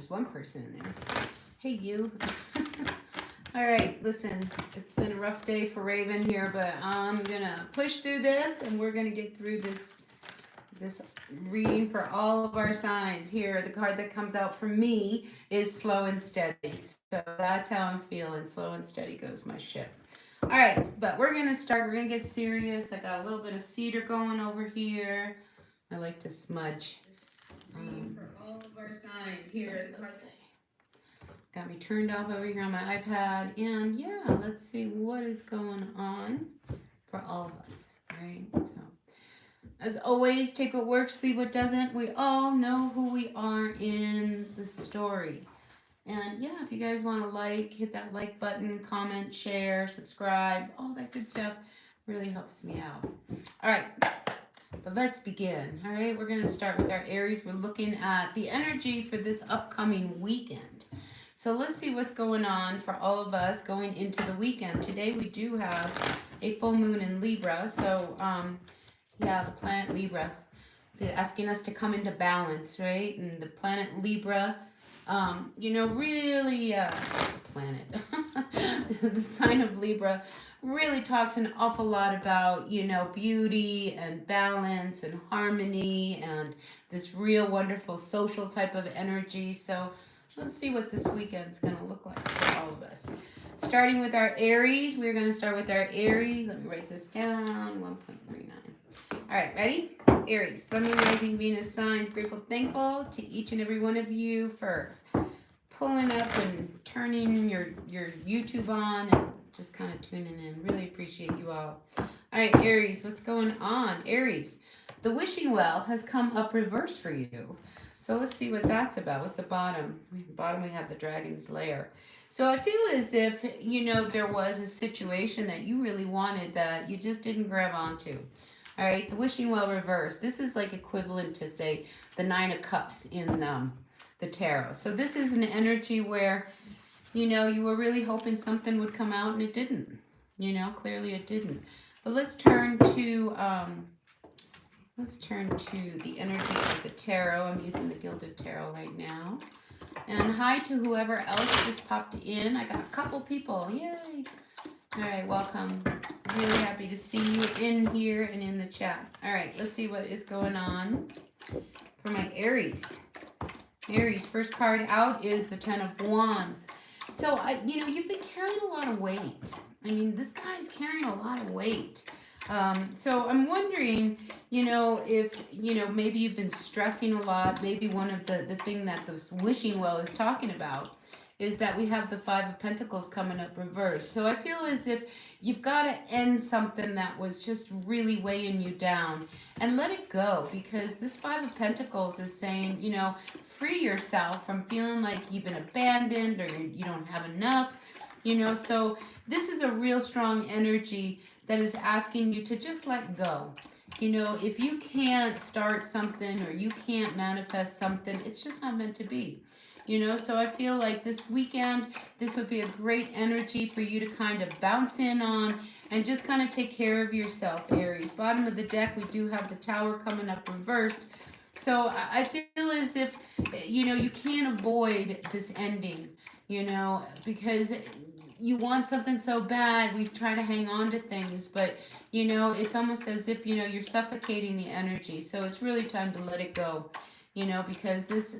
there's one person in there. Hey, you. All right, listen, it's been a rough day for Raven here, but I'm gonna push through this, and we're gonna get through this reading for all of our signs. Here, the card that comes out for me is slow and steady. So that's how I'm feeling. Slow and steady goes my ship. All right, but we're gonna start. We're gonna get serious. I got a little bit of cedar going over here. I like to smudge. Reading for all of our signs. Here, the card got me turned off over here on my iPad. And yeah, let's see what is going on for all of us. All right, so as always, take what works, leave what doesn't. We all know who we are in the story. And yeah, if you guys want to like, hit that like button, comment, share, subscribe, all that good stuff really helps me out. All right, but let's begin. All right, we're going to start with our Aries. We're looking at the energy for this upcoming weekend. So let's see what's going on for all of us going into the weekend. Today we do have a full moon in Libra. So yeah, the planet Libra is asking us to come into balance, right? And the planet Libra, really, planet, the sign of Libra really talks an awful lot about, beauty and balance and harmony and this real wonderful social type of energy. So let's see what this weekend's going to look like for all of us. Starting with our Aries, we're going to start with our Aries. Let me write this down, 1.39. All right, ready? Aries, Sun, Moon, Rising, Venus signs. Grateful, thankful to each and every one of you for pulling up and turning your YouTube on and just kind of tuning in. Really appreciate you all. All right, Aries, what's going on? Aries, the wishing well has come up reverse for you. So let's see what that's about. What's the bottom? Bottom, we have the dragon's lair. So I feel as if, there was a situation that you really wanted that you just didn't grab onto. All right, the wishing well reverse. This is like equivalent to, say, the Nine of Cups in the tarot. So this is an energy where, you were really hoping something would come out and it didn't. Clearly it didn't. But let's turn to the energy of the tarot. I'm using the Gilded Tarot right now. And hi to whoever else just popped in. I got a couple people. Yay! All right, welcome. Really happy to see you in here and in the chat. All right, let's see what is going on for my Aries. Aries, first card out is the Ten of Wands. So, you've been carrying a lot of weight. I mean, this guy's carrying a lot of weight. So I'm wondering, if, maybe you've been stressing a lot. Maybe one of the thing that this wishing well is talking about is that we have the Five of Pentacles coming up reversed. So I feel as if you've got to end something that was just really weighing you down and let it go, because this Five of Pentacles is saying, free yourself from feeling like you've been abandoned or you don't have enough, so this is a real strong energy that is asking you to just let go. If you can't start something or you can't manifest something, it's just not meant to be. So I feel like this weekend, this would be a great energy for you to kind of bounce in on and just kind of take care of yourself, Aries. Bottom of the deck, we do have the Tower coming up reversed. So I feel as if, you can't avoid this ending, because you want something so bad. We try to hang on to things, but, it's almost as if, you're suffocating the energy. So it's really time to let it go, because this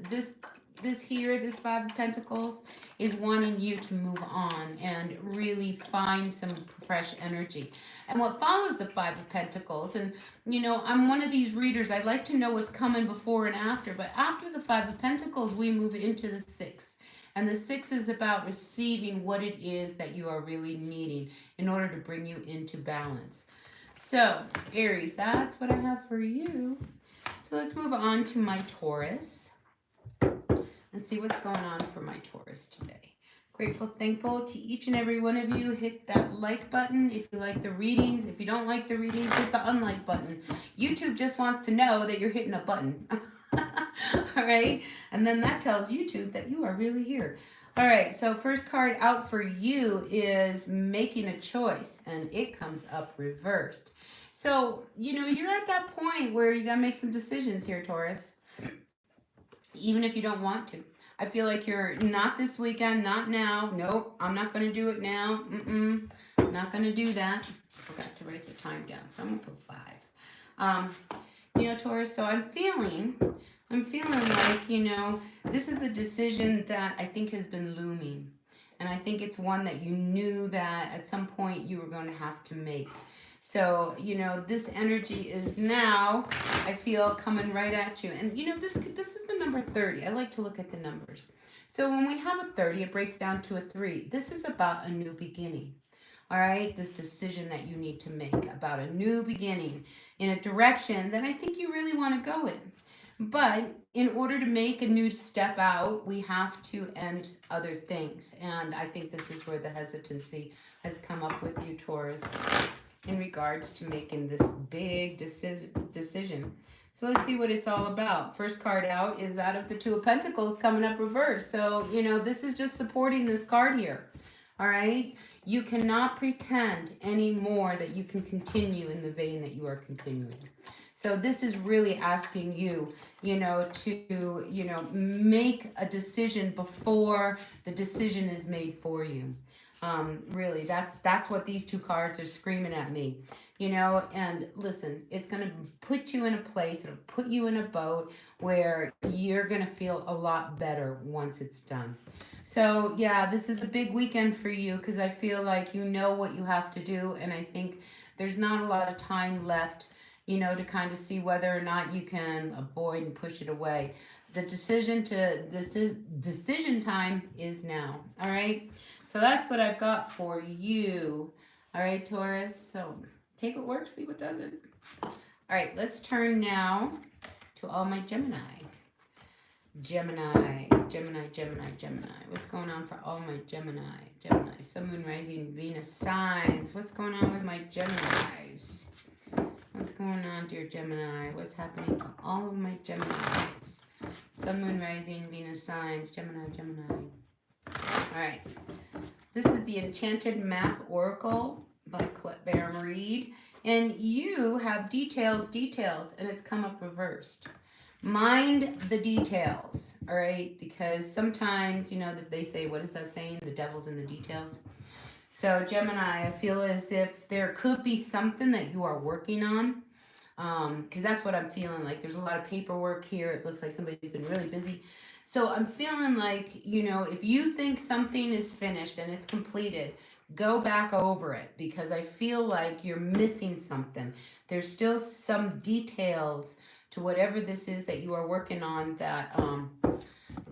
Five of Pentacles is wanting you to move on and really find some fresh energy. And what follows the Five of Pentacles, and I'm one of these readers, I like to know what's coming before and after, but after the Five of Pentacles, we move into the Six. And the Six is about receiving what it is that you are really needing in order to bring you into balance. So, Aries, that's what I have for you. So let's move on to my Taurus and see what's going on for my Taurus today. Grateful, thankful to each and every one of you. Hit that like button if you like the readings. If you don't like the readings, hit the unlike button. YouTube just wants to know that you're hitting a button. All right? And then that tells YouTube that you are really here. All right, so first card out for you is making a choice, and it comes up reversed. So, you're at that point where you got to make some decisions here, Taurus. Even if you don't want to. I feel like you're not this weekend, not now. Nope, I'm not going to do it now. Not going to do that. I forgot to write the time down, so I'm going to put 5. You know, Taurus, so I'm feeling like, you know, this is a decision that I think has been looming. And I think it's one that you knew that at some point you were going to have to make. So, you know, this energy is now, I feel, coming right at you. And, you know, this is the number 30. I like to look at the numbers. So when we have a 30, it breaks down to a 3. This is about a new beginning. All right, this decision that you need to make about a new beginning in a direction that I think you really want to go in. But in order to make a new step out, we have to end other things. And I think this is where the hesitancy has come up with you, Taurus, in regards to making this big decision. So let's see what it's all about. First card out is out of the 2 of Pentacles coming up reverse. So, you know, this is just supporting this card here. All right? You cannot pretend anymore that you can continue in the vein that you are continuing. So this is really asking you, you know, to, you know, make a decision before the decision is made for you. Really, that's what these 2 cards are screaming at me, you know. And listen, it's going to put you in a place, it'll put you in a boat where you're going to feel a lot better once it's done. So yeah, this is a big weekend for you because I feel like you know what you have to do, and I think there's not a lot of time left, you know, to kind of see whether or not you can avoid and push it away. The decision time is now. All right. So that's what I've got for you. All right, Taurus. So take what works, leave what doesn't. All right, let's turn now to all my Gemini. Gemini. What's going on for all my Gemini? Sun, Moon, Rising, Venus signs. What's going on with my Geminis? What's going on, dear Gemini? What's happening to all of my Geminis? Sun, Moon, Rising, Venus signs. Gemini. All right. This is the Enchanted Map Oracle by Bear Reed. And you have details, and it's come up reversed. Mind the details, all right? Because sometimes, you know, that they say, what is that saying? The devil's in the details. So Gemini, I feel as if there could be something that you are working on, because that's what I'm feeling like. There's a lot of paperwork here. It looks like somebody's been really busy. So I'm feeling like, you know, if you think something is finished and it's completed, go back over it, because I feel like you're missing something. There's still some details to whatever this is that you are working on that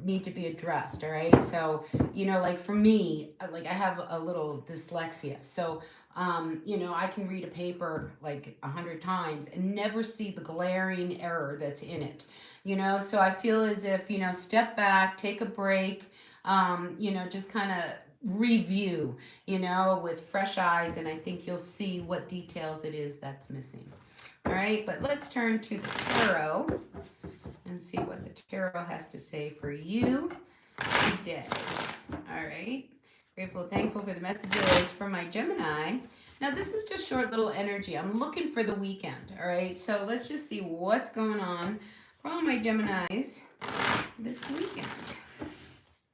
need to be addressed. All right. So, you know, like for me, like I have a little dyslexia. So, you know, I can read a paper like 100 times and never see the glaring error that's in it, you know. So I feel as if, you know, step back, take a break, you know, just kind of review, you know, with fresh eyes, and I think you'll see what details it is that's missing. All right, but let's turn to the tarot and see what the tarot has to say for you today. All right, grateful, thankful for the messages from my Gemini. Now this is just short little energy. I'm looking for the weekend. All right, so let's just see what's going on for all my Geminis this weekend.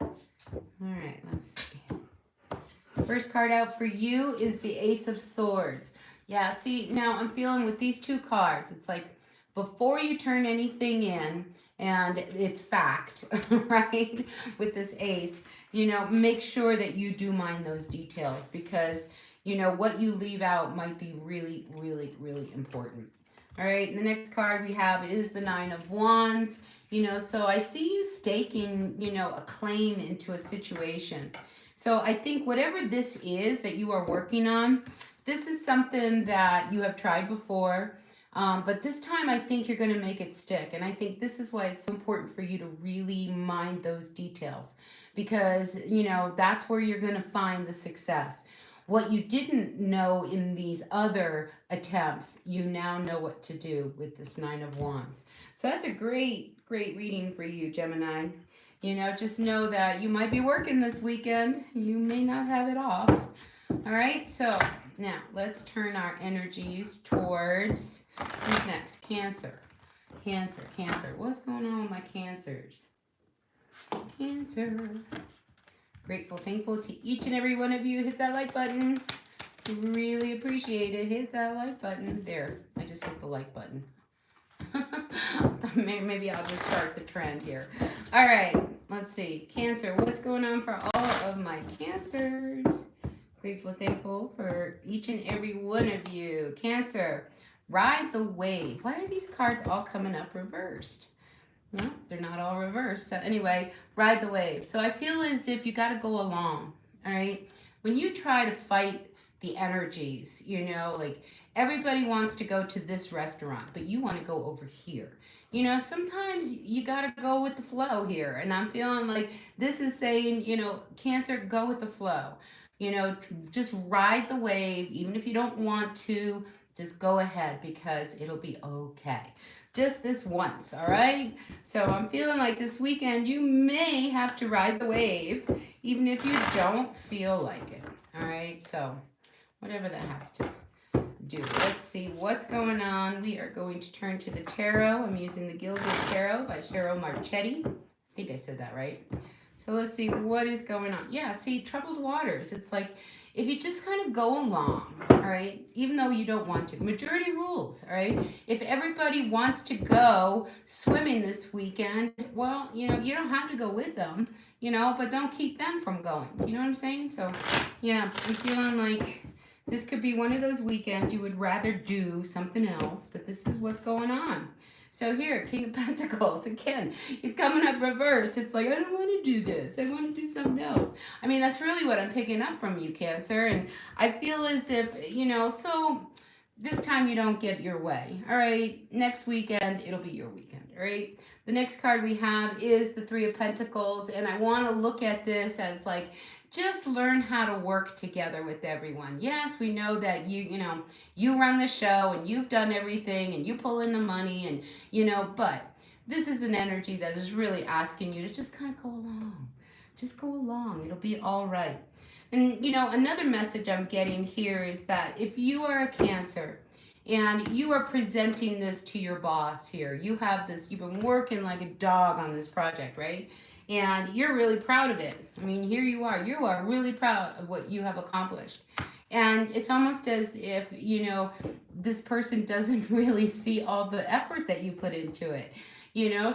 All right, let's see. First card out for you is the Ace of Swords. Yeah, see, now I'm feeling with these 2 cards, it's like before you turn anything in, and it's fact, right? With this ace, you know, make sure that you do mind those details, because, you know, what you leave out might be really, really, really important. All right, and the next card we have is the 9 of Wands. You know, so I see you staking, you know, a claim into a situation. So I think whatever this is that you are working on, this is something that you have tried before, but this time I think you're going to make it stick. And I think this is why it's so important for you to really mind those details, because, you know, that's where you're going to find the success. What you didn't know in these other attempts, you now know what to do with this 9 of Wands. So that's a great, great reading for you, Gemini. You know, just know that you might be working this weekend. You may not have it off. All right, so now let's turn our energies towards, who's next? Cancer. What's going on with my Cancers? Cancer. Grateful, thankful to each and every one of you. Hit that like button. Really appreciate it. Hit that like button. There, I just hit the like button. Maybe I'll just start the trend here. All right, let's see. Cancer, what's going on for all of my Cancers? Grateful, thankful for each and every one of you. Cancer, ride the wave. Why are these cards all coming up reversed? No, they're not all reversed. So anyway, ride the wave. So I feel as if you got to go along, all right? When you try to fight the energies, like everybody wants to go to this restaurant, but you want to go over here. Sometimes you got to go with the flow here. And I'm feeling like this is saying, Cancer, go with the flow. Just ride the wave, even if you don't want to, just go ahead because it'll be okay. Just this once, all right? So I'm feeling like this weekend you may have to ride the wave, even if you don't feel like it, all right? So whatever that has to do. Let's see what's going on. We are going to turn to the tarot. I'm using the Gilded Tarot by Cheryl Marchetti. I think I said that right. So let's see what is going on. Yeah, see, troubled waters. It's like if you just kind of go along, all right, even though you don't want to. Majority rules, all right? If everybody wants to go swimming this weekend, well, you don't have to go with them, but don't keep them from going. You know what I'm saying? So, yeah, I'm feeling like this could be one of those weekends you would rather do something else, but this is what's going on. So here, King of Pentacles, again, he's coming up reversed. It's like, I don't want to do this. I want to do something else. I mean, that's really what I'm picking up from you, Cancer. And I feel as if, so this time you don't get your way. All right, next weekend, it'll be your weekend. All right. The next card we have is the Three of Pentacles. And I want to look at this as like, just learn how to work together with everyone. Yes, we know that you run the show and you've done everything and you pull in the money and, but this is an energy that is really asking you to just kind of go along. Just go along. It'll be all right. And, another message I'm getting here is that if you are a Cancer and you are presenting this to your boss here, you've been working like a dog on this project, right? And you're really proud of it. I mean, here you are really proud of what you have accomplished. And it's almost as if, this person doesn't really see all the effort that you put into it.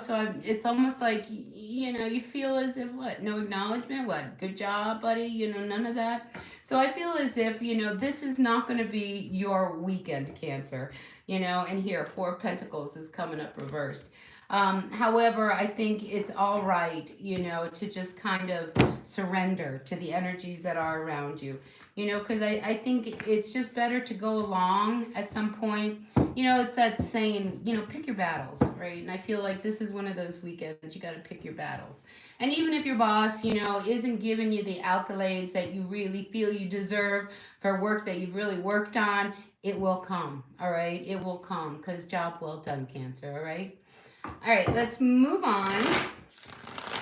So it's almost like, you feel as if what? No acknowledgement? What? Good job, buddy? None of that. So I feel as if, this is not going to be your weekend, Cancer. And here, Four of Pentacles is coming up reversed. However, I think it's all right, to just kind of surrender to the energies that are around you, because I think it's just better to go along at some point. It's that saying, pick your battles, right? And I feel like this is one of those weekends you got to pick your battles. And even if your boss, isn't giving you the accolades that you really feel you deserve for work that you've really worked on, it will come, all right? It will come because job well done, Cancer, all right? All right, let's move on.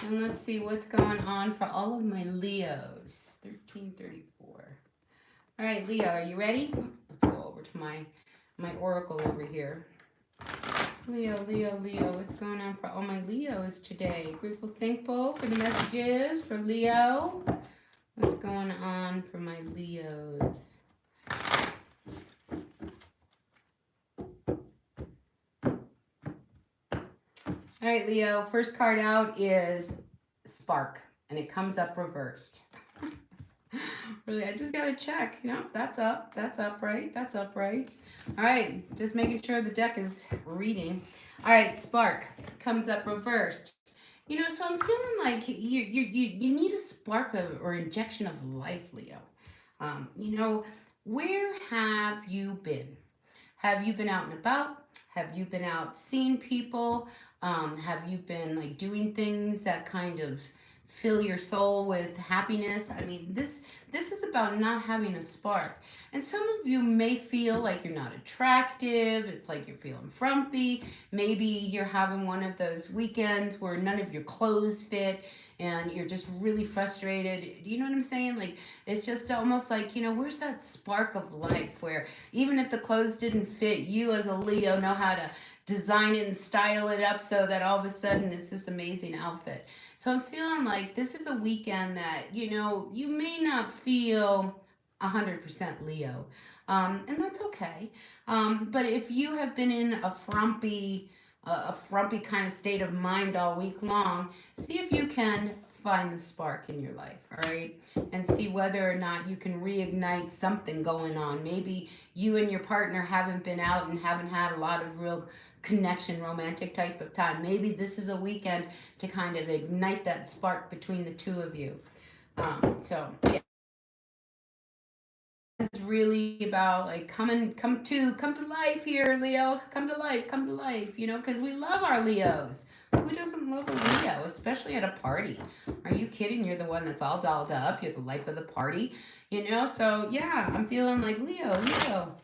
And let's see what's going on for all of my Leos. 1334. All right, Leo, are you ready? Let's go over to my oracle over here. Leo, what's going on for all my Leos today? Grateful, thankful for the messages for Leo. What's going on for my Leos? All right, Leo, first card out is Spark, and it comes up reversed. Really, I just got to check. That's up, right? That's up, right? All right, just making sure the deck is reading. All right, Spark comes up reversed. So I'm feeling like you need a spark or injection of life, Leo. Where have you been? Have you been out and about? Have you been out seeing people? Have you been like doing things that kind of fill your soul with happiness? I mean, this is about not having a spark. And some of you may feel like you're not attractive. It's like you're feeling frumpy. Maybe you're having one of those weekends where none of your clothes fit and you're just really frustrated. You know what I'm saying? Like, it's just almost like, where's that spark of life where even if the clothes didn't fit, you as a Leo know how to design it and style it up so that all of a sudden it's this amazing outfit. So I'm feeling like this is a weekend that, you may not feel 100% Leo. And that's okay. But if you have been in a frumpy kind of state of mind all week long, see if you can find the spark in your life, all right? And see whether or not you can reignite something going on. Maybe you and your partner haven't been out and haven't had a lot of real connection, romantic type of time. Maybe this is a weekend to kind of ignite that spark between the two of you. So yeah, it's really about like come to life here, Leo. Come to life. Because we love our Leos. Who doesn't love a Leo, especially at a party? Are you kidding? You're the one that's all dolled up. You're the life of the party. So yeah, I'm feeling like Leo.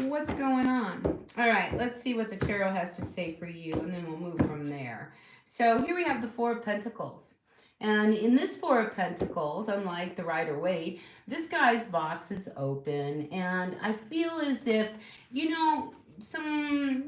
What's going on? All right, let's see what the tarot has to say for you, and then we'll move from there. So here we have the Four of Pentacles. And in this Four of Pentacles, unlike the Rider-Waite, this guy's box is open. And I feel as if, some,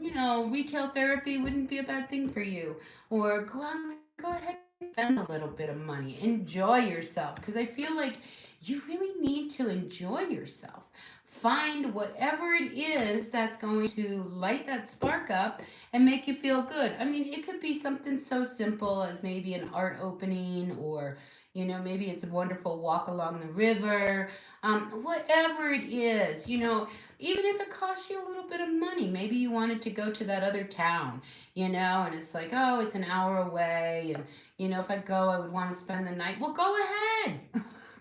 retail therapy wouldn't be a bad thing for you. Or go ahead and spend a little bit of money. Enjoy yourself. Because I feel like you really need to enjoy yourself. Find whatever it is that's going to light that spark up and make you feel good. I mean, it could be something so simple as maybe an art opening, or maybe it's a wonderful walk along the river. Whatever it is, even if it costs you a little bit of money. Maybe you wanted to go to that other town, and it's like, oh, it's an hour away, and if I go, I would want to spend the night. Well, go ahead.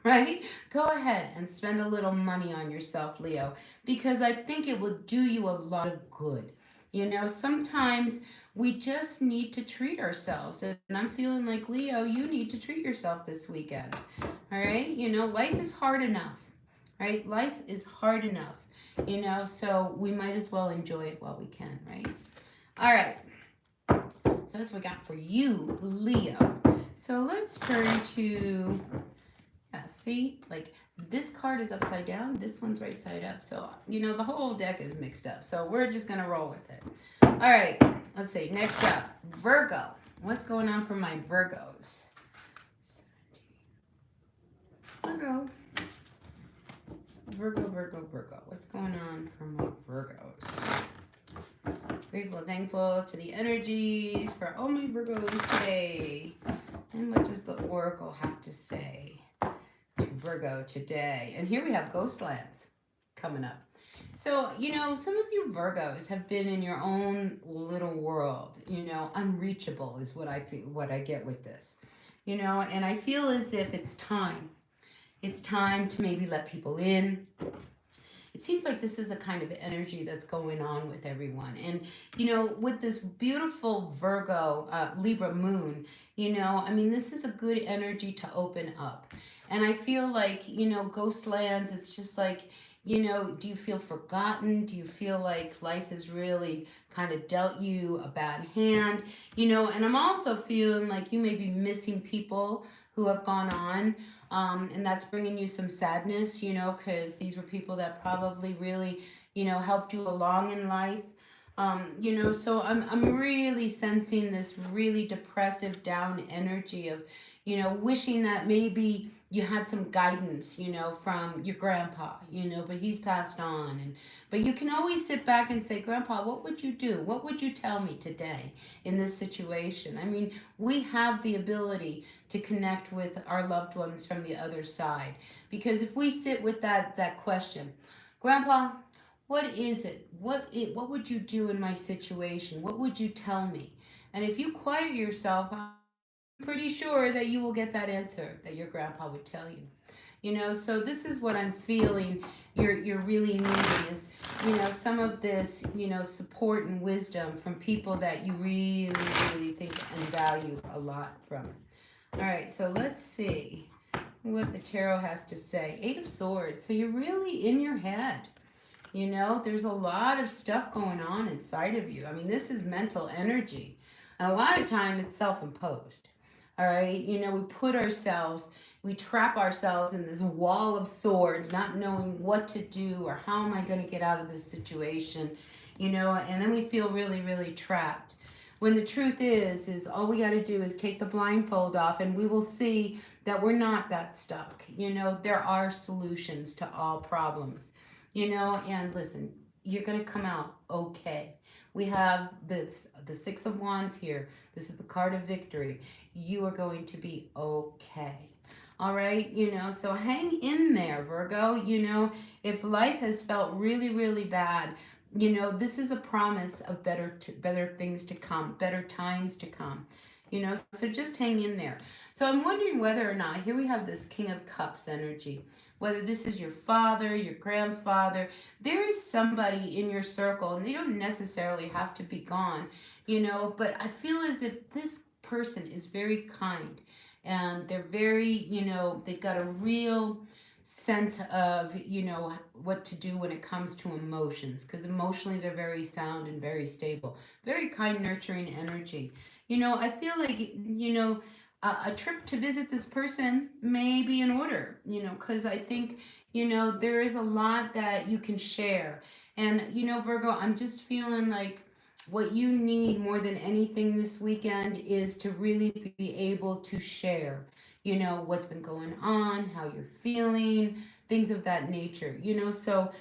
Right? Go ahead and spend a little money on yourself, Leo, because I think it will do you a lot of good. Sometimes we just need to treat ourselves. And I'm feeling like, Leo, you need to treat yourself this weekend. All right? Life is hard enough, right? Life is hard enough, so we might as well enjoy it while we can, right? All right. So that's what we got for you, Leo. So let's turn to, see, like this card is upside down, this one's right side up. So, the whole deck is mixed up. So we're just going to roll with it. All right, let's see. Next up, Virgo. What's going on for my Virgos? Virgo. What's going on for my Virgos? Grateful, thankful to the energies for all my Virgos today. And what does the Oracle have to say to Virgo today? And here we have Ghostlands coming up. So, some of you Virgos have been in your own little world, unreachable is what I feel, what I get with this, and I feel as if it's time. It's time to maybe let people in. It seems like this is a kind of energy that's going on with everyone. And, with this beautiful Virgo, Libra moon, this is a good energy to open up. And I feel like, Ghostlands, it's just like, do you feel forgotten? Do you feel like life has really kind of dealt you a bad hand? And I'm also feeling like you may be missing people who have gone on. And that's bringing you some sadness, because these were people that probably really, helped you along in life. So I'm really sensing this really depressive down energy of, wishing that maybe you had some guidance, from your grandpa, but he's passed on. But you can always sit back and say, Grandpa, what would you do? What would you tell me today in this situation? I mean, we have the ability to connect with our loved ones from the other side. Because if we sit with that question, Grandpa, what is it? What would you do in my situation? What would you tell me? And if you quiet yourself, I'm pretty sure that you will get that answer that your grandpa would tell you. So this is what I'm feeling you're really needing is, some of this, support and wisdom from people that you really, really think and value a lot from. All right, so let's see what the tarot has to say. Eight of Swords. So you're really in your head. There's a lot of stuff going on inside of you. I mean, this is mental energy. And a lot of time it's self-imposed. All right, we trap ourselves in this wall of swords, not knowing what to do or how am I going to get out of this situation, and then we feel really, really trapped. When the truth is all we got to do is take the blindfold off and we will see that we're not that stuck. There are solutions to all problems. And listen, you're going to come out okay. We have the 6 of Wands here. This is the card of victory. You are going to be okay. All right, so hang in there, Virgo. If life has felt really, really bad, this is a promise of better things to come, better times to come. So just hang in there. So I'm wondering whether or not, here we have this King of Cups energy, whether this is your father, your grandfather, there is somebody in your circle, and they don't necessarily have to be gone, but I feel as if this person is very kind, and they're very, they've got a real sense of, what to do when it comes to emotions, because emotionally they're very sound and very stable, very kind, nurturing energy. I feel like, a trip to visit this person may be in order, because I think, there is a lot that you can share. And, Virgo, I'm just feeling like what you need more than anything this weekend is to really be able to share, what's been going on, how you're feeling, things of that nature, So,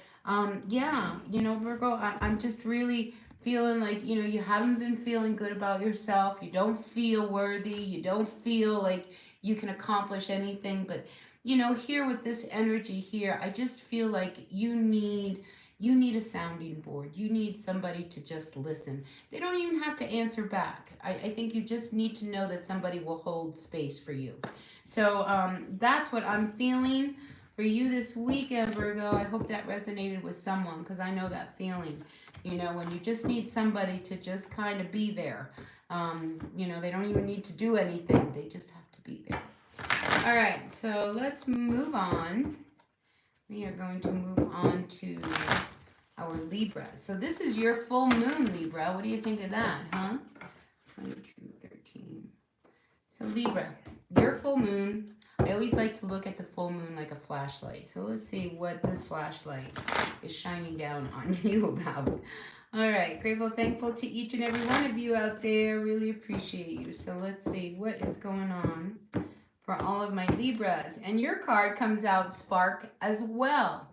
yeah, Virgo, I'm just really feeling like, you haven't been feeling good about yourself. You don't feel worthy. You don't feel like you can accomplish anything. But, here with this energy here, I just feel like you need a sounding board. You need somebody to just listen. They don't even have to answer back. I think you just need to know that somebody will hold space for you. So that's what I'm feeling for you this weekend, Virgo. I hope that resonated with someone, because I know that feeling. When you just need somebody to just kind of be there. They don't even need to do anything. They just have to be there. All right, so let's move on. We are going to move on to our Libra. So this is your full moon, Libra. What do you think of that, huh? 22:13. So Libra, your full moon. I always like to look at the full moon like a flashlight. So let's see what this flashlight is shining down on you about. All right, grateful, thankful to each and every one of you out there. Really appreciate you. So let's see what is going on for all of my Libras. And your card comes out Spark as well.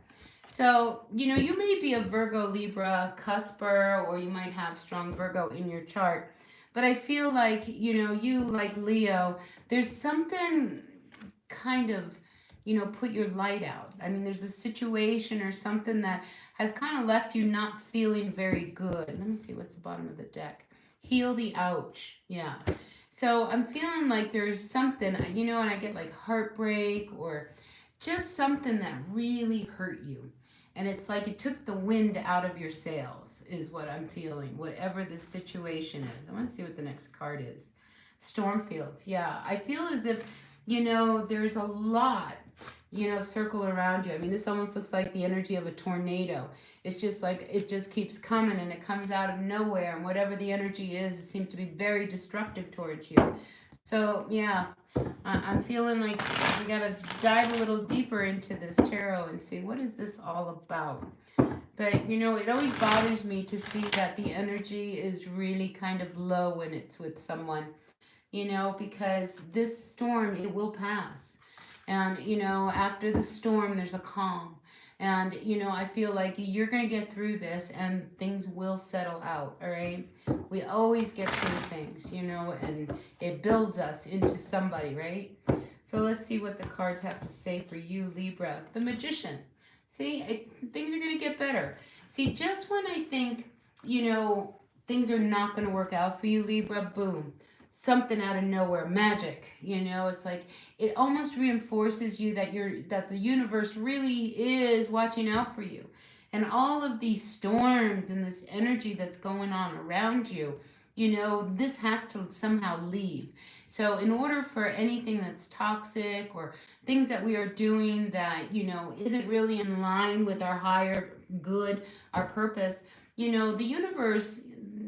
So, you may be a Virgo, Libra, cusper, or you might have strong Virgo in your chart. But I feel like, you like Leo, there's something kind of, put your light out. I mean, there's a situation or something that has kind of left you not feeling very good. Let me see what's the bottom of the deck. Heal the ouch. Yeah. So I'm feeling like there's something, and I get like heartbreak or just something that really hurt you. And it's like it took the wind out of your sails, is what I'm feeling, whatever this situation is. I want to see what the next card is. Stormfields. Yeah. I feel as if, there's a lot, circle around you. I mean, this almost looks like the energy of a tornado. It's just like it just keeps coming and it comes out of nowhere. And whatever the energy is, it seems to be very destructive towards you. So, yeah, I'm feeling like we got to dive a little deeper into this tarot and see what is this all about. But, it always bothers me to see that the energy is really kind of low when it's with someone, because this storm, it will pass. And, after the storm, there's a calm. And, I feel like you're going to get through this and things will settle out, all right? We always get through things, and it builds us into somebody, right? So let's see what the cards have to say for you, Libra. The Magician. See, things are going to get better. See, just when I think, things are not going to work out for you, Libra, boom. Something out of nowhere, magic. It's like it almost reinforces you that the universe really is watching out for you. And all of these storms and this energy that's going on around you, this has to somehow leave. So in order for anything that's toxic or things that we are doing that, isn't really in line with our higher good, our purpose, the universe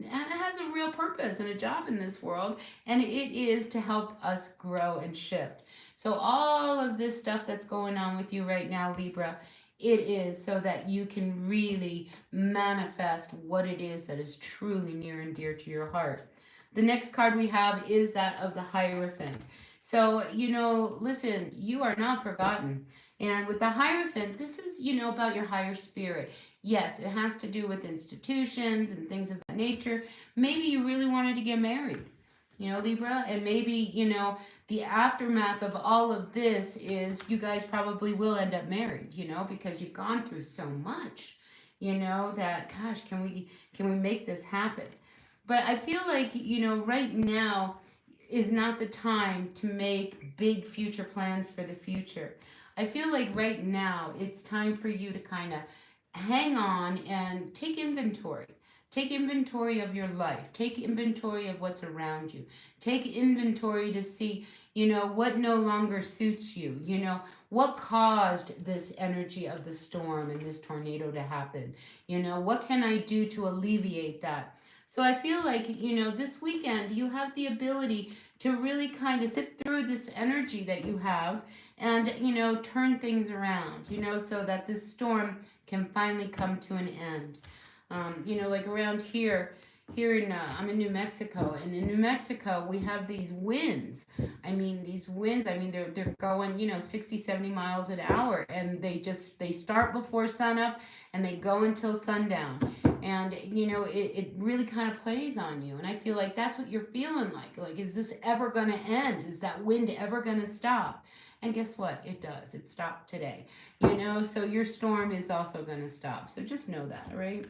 has a real purpose and a job in this world, and it is to help us grow and shift. So all of this stuff that's going on with you right now, Libra, it is so that you can really manifest what it is that is truly near and dear to your heart. The next card we have is that of the Hierophant. So, listen, you are not forgotten. And with the Hierophant, this is, about your higher spirit. Yes, it has to do with institutions and things of that nature. Maybe you really wanted to get married, Libra, and maybe, the aftermath of all of this is you guys probably will end up married, because you've gone through so much, that gosh, can we make this happen? But I feel like, right now is not the time to make big future plans for the future. I feel like right now it's time for you to kind of hang on and take inventory. Take inventory of your life. Take inventory of what's around you. Take inventory to see, what no longer suits you. What caused this energy of the storm and this tornado to happen? What can I do to alleviate that? So I feel like, this weekend you have the ability to really kind of sit through this energy that you have and, turn things around, so that this storm can finally come to an end. Like around here in I'm in New Mexico, and in New Mexico we have these winds. These winds. They're going 60, 70 miles an hour, and they start before sunup and they go until sundown. And it really kind of plays on you. And I feel like that's what you're feeling like. Like, is this ever going to end? Is that wind ever going to stop? And guess what? It does. It stopped today. So your storm is also going to stop. So just know that, all right?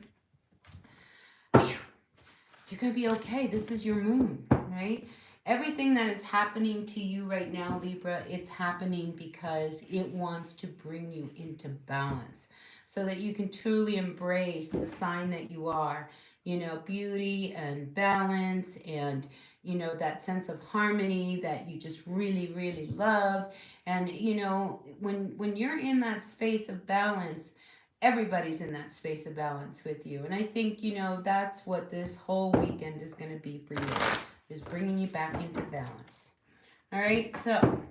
You're going to be okay. This is your moon, right? Everything that is happening to you right now, Libra, it's happening because it wants to bring you into balance so that you can truly embrace the sign that you are, beauty and balance and, that sense of harmony that you just really, really love. And, when you're in that space of balance, everybody's in that space of balance with you. And I think, that's what this whole weekend is going to be for you, is bringing you back into balance. All right, so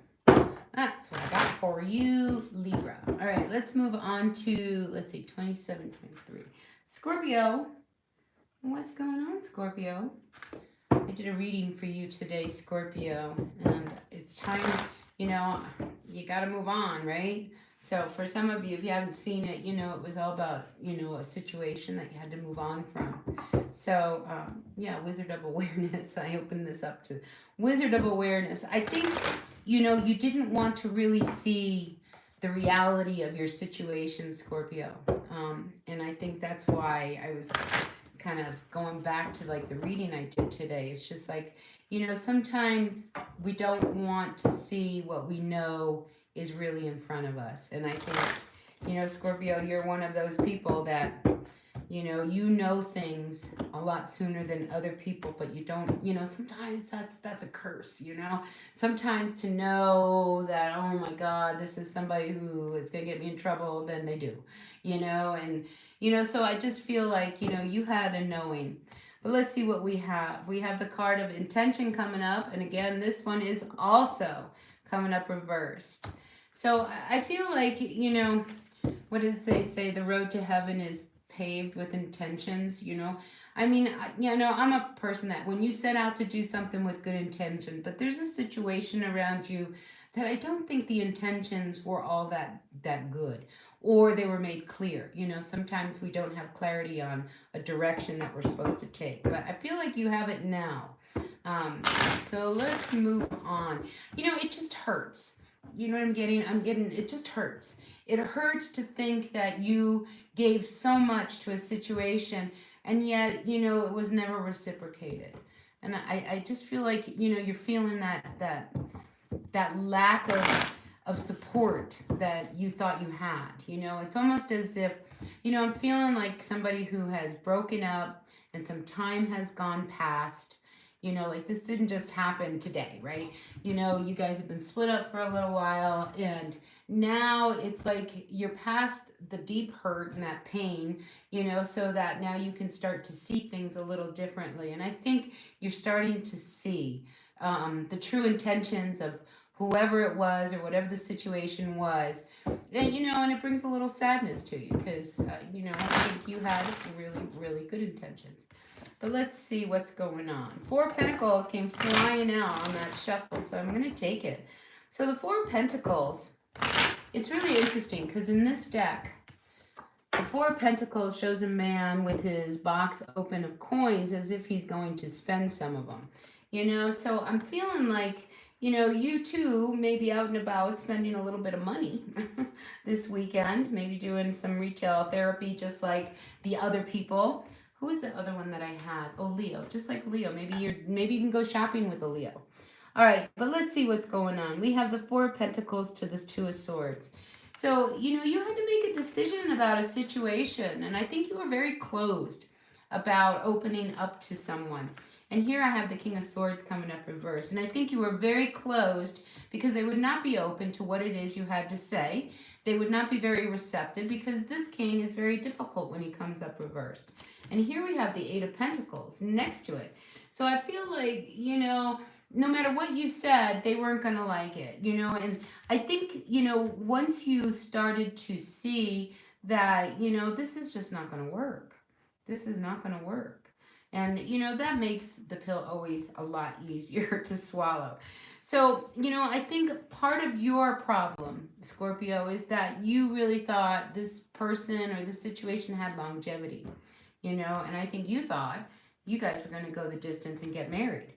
that's what I got for you, Libra. All right, let's move on to, let's see, 27, 23. Scorpio. What's going on, Scorpio? I did a reading for you today, Scorpio, and it's time, you got to move on, right? So for some of you, if you haven't seen it, it was all about, a situation that you had to move on from. So, Wizard of Awareness. I opened this up to Wizard of Awareness. I think, you didn't want to really see the reality of your situation, Scorpio. And I think that's why I was kind of going back to like the reading I did today. It's just like, sometimes we don't want to see what we know is really in front of us. And I think, Scorpio, you're one of those people that, you know things a lot sooner than other people, but you don't, sometimes that's a curse, Sometimes to know that, oh my God, this is somebody who is going to get me in trouble, then they do, and, so I just feel like, you had a knowing. But let's see what we have. We have the card of intention coming up. And again, this one is also coming up reversed. So I feel like, what does they say? The road to heaven is paved with intentions, I'm a person that when you set out to do something with good intention, but there's a situation around you that I don't think the intentions were all that good, or they were made clear. Sometimes we don't have clarity on a direction that we're supposed to take, but I feel like you have it now. So let's move on. It just hurts. You know what I'm getting? It just hurts. It hurts to think that you gave so much to a situation and yet, it was never reciprocated. And I just feel like, you're feeling that lack of support that you thought you had. It's almost as if, I'm feeling like somebody who has broken up and some time has gone past. Like this didn't just happen today, right? You guys have been split up for a little while, and now it's like you're past the deep hurt and that pain, so that now you can start to see things a little differently. And I think you're starting to see the true intentions of whoever it was or whatever the situation was. And, and it brings a little sadness to you because, I think you had really, really good intentions. But let's see what's going on. Four of Pentacles came flying out on that shuffle, so I'm going to take it. So the Four of Pentacles, it's really interesting because in this deck, the Four of Pentacles shows a man with his box open of coins as if he's going to spend some of them. You know, so I'm feeling like, you know, you too may be out and about spending a little bit of money this weekend, maybe doing some retail therapy just like the other people. Who is the other one that I had? Oh, Leo, just like Leo. Maybe you can go shopping with a Leo. All right, but let's see what's going on. We have the Four of Pentacles to this Two of Swords. So, you know, you had to make a decision about a situation, and I think you were very closed about opening up to someone. And here I have the King of Swords coming up reverse. And I think you were very closed because they would not be open to what it is you had to say. They would not be very receptive because this king is very difficult when he comes up reversed. And here we have the Eight of Pentacles next to it. So I feel like, you know, no matter what you said, they weren't going to like it, you know. And I think, you know, once you started to see that, you know, this is just not going to work. This is not going to work. And, you know, that makes the pill always a lot easier to swallow. So, you know, I think part of your problem, Scorpio, is that you really thought this person or this situation had longevity, you know, and I think you thought you guys were going to go the distance and get married.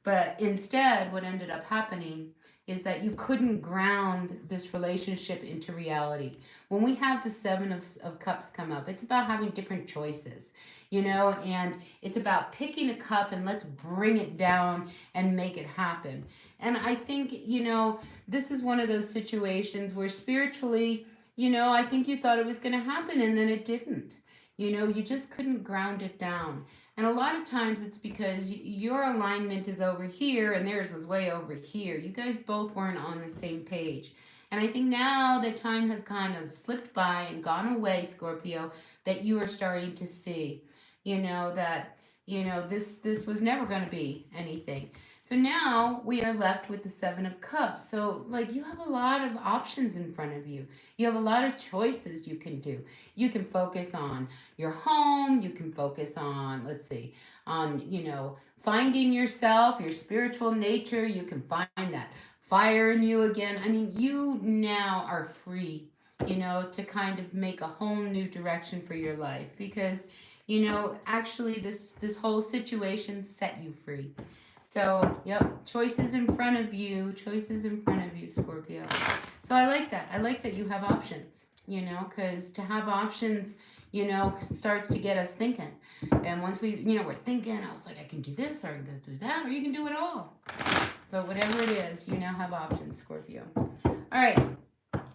But instead, what ended up happening is that you couldn't ground this relationship into reality. When we have the Seven of Cups come up, it's about having different choices, you know, and it's about picking a cup and let's bring it down and make it happen. And I think, you know, this is one of those situations where spiritually, you know, I think you thought it was going to happen and then it didn't. You know, you just couldn't ground it down. And a lot of times it's because your alignment is over here and theirs was way over here. You guys both weren't on the same page. And I think now that time has kind of slipped by and gone away, Scorpio, that you are starting to see, you know, that, you know, this was never going to be anything. So now we are left with the Seven of Cups. So, like, you have a lot of options in front of you. You have a lot of choices you can do. You can focus on your home. You can focus on, let's see, on, you know, finding yourself, your spiritual nature. You can find that fire in you again. I mean, you now are free, you know, to kind of make a whole new direction for your life because, you know, actually this whole situation set you free. So, yep, choices in front of you, Scorpio. So I like that. I like that you have options, you know, because to have options, you know, starts to get us thinking. And once we, you know, we're thinking, I was like, I can do this, or I can go do that, or you can do it all. But whatever it is, you now have options, Scorpio. All right,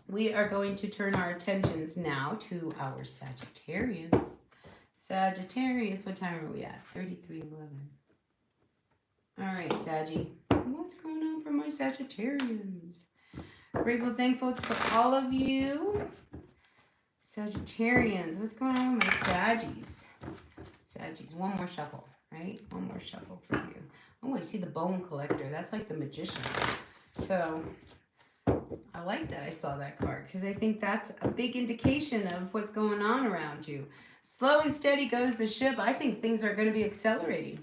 we are going to turn our attentions now to our Sagittarians. Sagittarius, what time are we at? 33:11. All right, Saggy, what's going on for my Sagittarians? Grateful, thankful to all of you. Sagittarians, what's going on with my Saggies? Saggies, one more shuffle, right? One more shuffle for you. Oh, I see the bone collector. That's like the magician. So I like that I saw that card because I think that's a big indication of what's going on around you. Slow and steady goes the ship. I think things are going to be accelerating.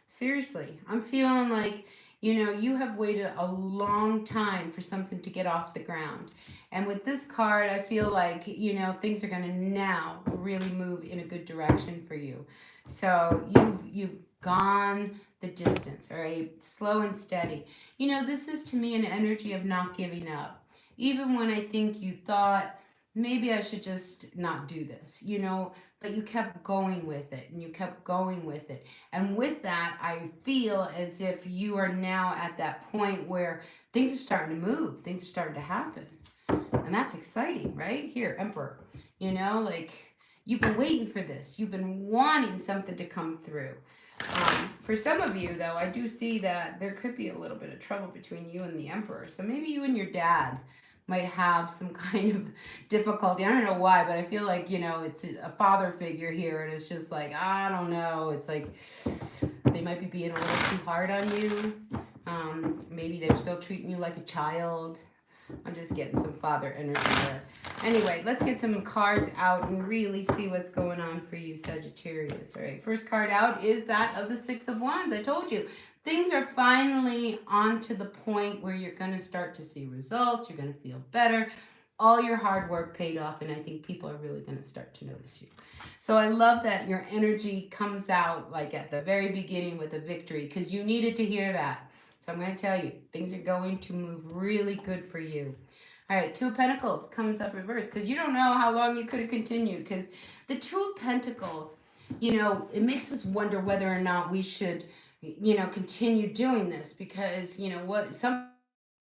Seriously, I'm feeling like, you know, you have waited a long time for something to get off the ground. And with this card, I feel like, you know, things are going to now really move in a good direction for you. So you've gone the distance, all right? Slow and steady. You know, this is to me an energy of not giving up. Even when I think you thought, maybe I should just not do this, you know, but you kept going with it and you kept going with it. And with that, I feel as if you are now at that point where things are starting to move, things are starting to happen. And that's exciting, right? Here, Emperor, you know, like you've been waiting for this. You've been wanting something to come through. For some of you, though, I do see that there could be a little bit of trouble between you and the Emperor. So maybe you and your dad might have some kind of difficulty. I don't know why, but I feel like, you know, it's a father figure here. And it's just like, I don't know. It's like they might be being a little too hard on you. Maybe they're still treating you like a child. I'm just getting some father energy there. Anyway, let's get some cards out and really see what's going on for you, Sagittarius. All right, first card out is that of the Six of Wands. I told you, things are finally on to the point where you're going to start to see results. You're going to feel better. All your hard work paid off, and I think people are really going to start to notice you. So I love that your energy comes out like at the very beginning with a victory, because you needed to hear that. So I'm going to tell you, things are going to move really good for you. All right, Two of Pentacles comes up reverse, because you don't know how long you could have continued, because the Two of Pentacles, it makes us wonder whether or not we should, continue doing this, because, some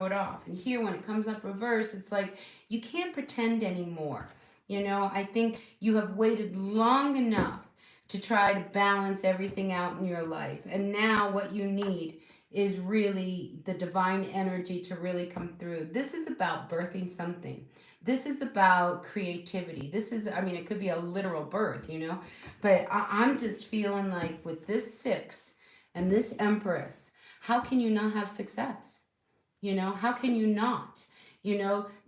it off. And here, when it comes up reverse, it's like you can't pretend anymore. I think you have waited long enough to try to balance everything out in your life. And now what you need is really the divine energy to really come through. This is about birthing something. This is about creativity. It could be a literal birth, but I'm just feeling like with this six and this Empress, how can you not have success? How can you not?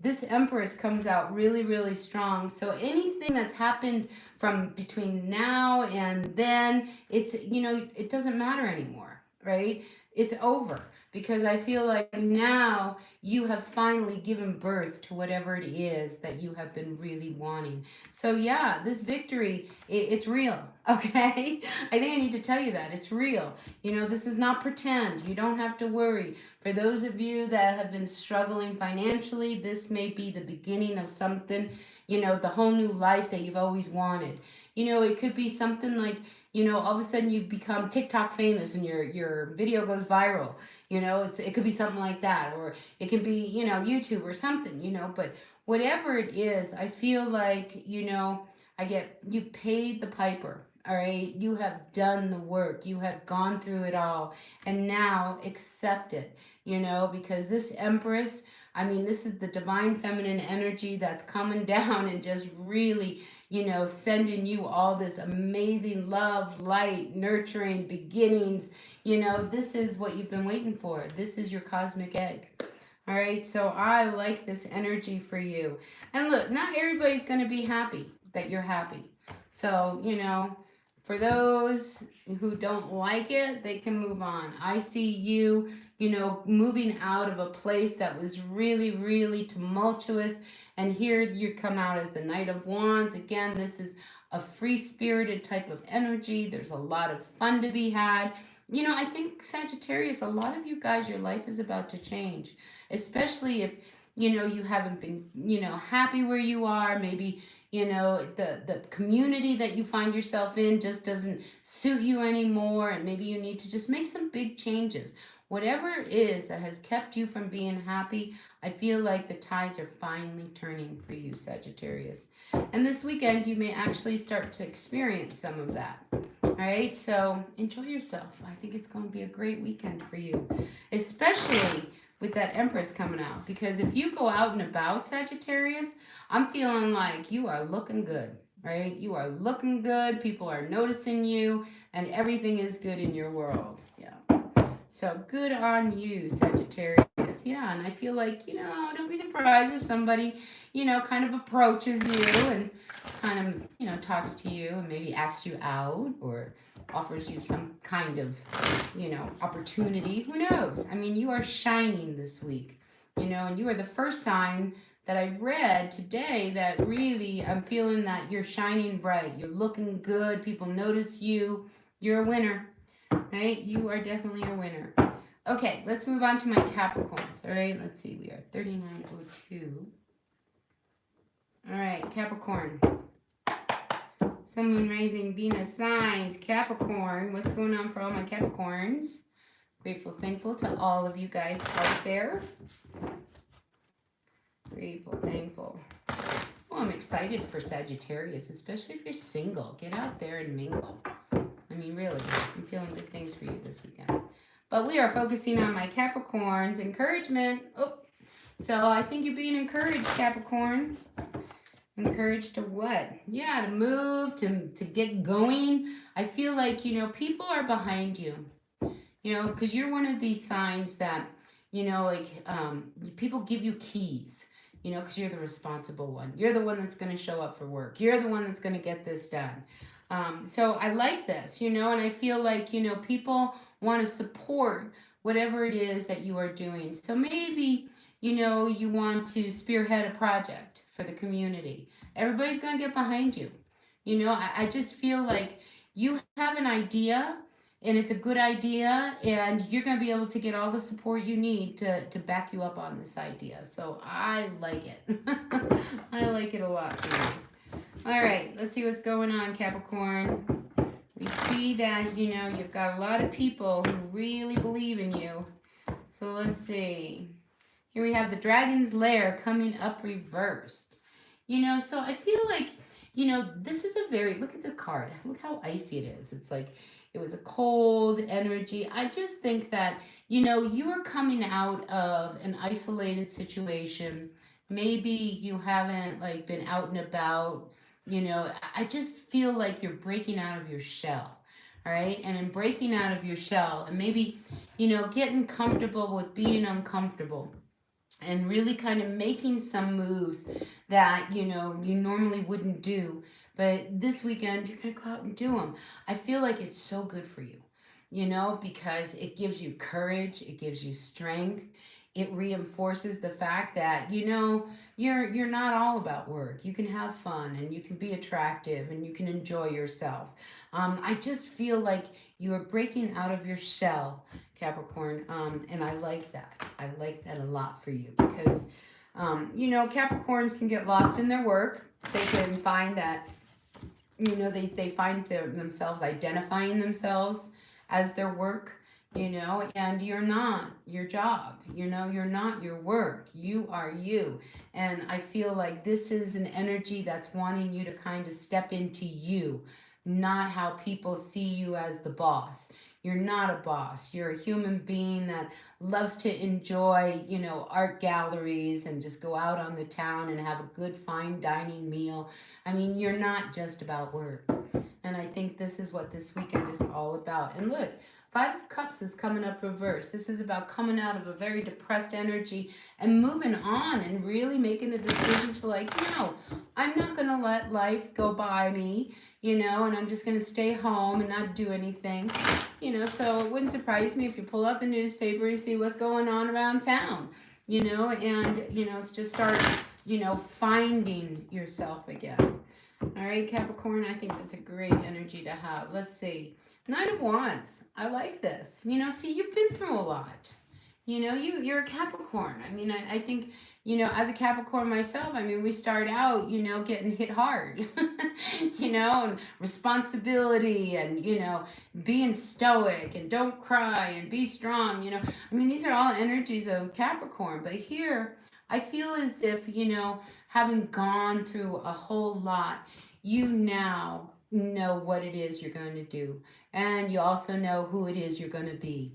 This Empress comes out really, really strong. So anything that's happened from between now and then, it doesn't matter anymore, right? It's over, because I feel like now you have finally given birth to whatever it is that you have been really wanting. So yeah, this victory, it's real, okay? I think I need to tell you that. It's real. This is not pretend. You don't have to worry. For those of you that have been struggling financially, this may be the beginning of something, the whole new life that you've always wanted. It could be something like, all of a sudden you become TikTok famous and your video goes viral. It could be something like that, or it can be, YouTube or something, but whatever it is, I feel like, you paid the piper. All right, you have done the work, you have gone through it all, and now accept it, because this Empress, this is the divine feminine energy that's coming down and just really, sending you all this amazing love, light, nurturing beginnings. This is what you've been waiting for. This is your cosmic egg. All right, so I like this energy for you. And look, not everybody's going to be happy that you're happy. So, for those who don't like it, they can move on. I see you, moving out of a place that was really, really tumultuous. And here you come out as the Knight of Wands. Again, this is a free-spirited type of energy. There's a lot of fun to be had. I think Sagittarius, a lot of you guys, your life is about to change, especially if, you haven't been, happy where you are. Maybe, the community that you find yourself in just doesn't suit you anymore. And maybe you need to just make some big changes. Whatever it is that has kept you from being happy, I feel like the tides are finally turning for you, Sagittarius. And this weekend, you may actually start to experience some of that. All right, so enjoy yourself. I think it's going to be a great weekend for you, especially with that Empress coming out. Because if you go out and about, Sagittarius, I'm feeling like you are looking good, right? You are looking good. People are noticing you, and everything is good in your world. Yeah. So good on you, Sagittarius. Yeah, and I feel like, don't be surprised if somebody, kind of approaches you and kind of, talks to you and maybe asks you out or offers you some kind of, opportunity. Who knows? You are shining this week, and you are the first sign that I read today that really I'm feeling that you're shining bright. You're looking good. People notice you. You're a winner. Right? You are definitely a winner. Okay, let's move on to my Capricorns. All right, let's see. We are 3902. All right, Capricorn. Sun, Moon, Rising, Venus, signs. Capricorn. What's going on for all my Capricorns? Grateful, thankful to all of you guys out there. Grateful, thankful. Well, I'm excited for Sagittarius, especially if you're single. Get out there and mingle. Really, I'm feeling good things for you this weekend. But we are focusing on my Capricorns. Encouragement. Oh, so I think you're being encouraged, Capricorn. Encouraged to what? Yeah, to move, to get going. I feel like, people are behind you. Because you're one of these signs that, like people give you keys, because you're the responsible one. You're the one that's going to show up for work. You're the one that's going to get this done. So I like this, and I feel like, people want to support whatever it is that you are doing. So maybe, you want to spearhead a project for the community. Everybody's going to get behind you. I just feel like you have an idea and it's a good idea, and you're going to be able to get all the support you need to back you up on this idea. So I like it. I like it a lot. All right, let's see what's going on, Capricorn. We see that, you've got a lot of people who really believe in you. So let's see. Here we have the Dragon's Lair coming up reversed. So I feel like, this is a very, look at the card. Look how icy it is. It's like, it was a cold energy. I just think that, you are coming out of an isolated situation. Maybe you haven't like been out and about. I just feel like you're breaking out of your shell. All right. And in breaking out of your shell and maybe, getting comfortable with being uncomfortable and really kind of making some moves that you normally wouldn't do, but this weekend you're going to go out and do them. I feel like it's so good for you, because it gives you courage, it gives you strength, it reinforces the fact that you're not all about work. You can have fun and you can be attractive and you can enjoy yourself. I just feel like you are breaking out of your shell, Capricorn, and I like that. I like that a lot for you because, Capricorns can get lost in their work. They can find that, they find themselves identifying themselves as their work, and you're not your job, you're not your work. You are you. And I feel like this is an energy that's wanting you to kind of step into you, not how people see you as the boss. You're not a boss. You're a human being that loves to enjoy, art galleries and just go out on the town and have a good fine dining meal. I mean, you're not just about work. And I think this is what this weekend is all about. And look, Five of Cups is coming up reverse. This is about coming out of a very depressed energy and moving on and really making a decision to like, no, I'm not going to let life go by me, and I'm just going to stay home and not do anything. So it wouldn't surprise me if you pull out the newspaper and see what's going on around town, and, just start, finding yourself again. All right, Capricorn, I think that's a great energy to have. Let's see. Nine of Wands. I like this. See, you've been through a lot. You're a Capricorn. I mean, I think, as a Capricorn myself, I mean, we start out, getting hit hard, and responsibility and, being stoic and don't cry and be strong, I mean, these are all energies of Capricorn. But here, I feel as if, having gone through a whole lot, you now know what it is you're going to do. And you also know who it is you're going to be.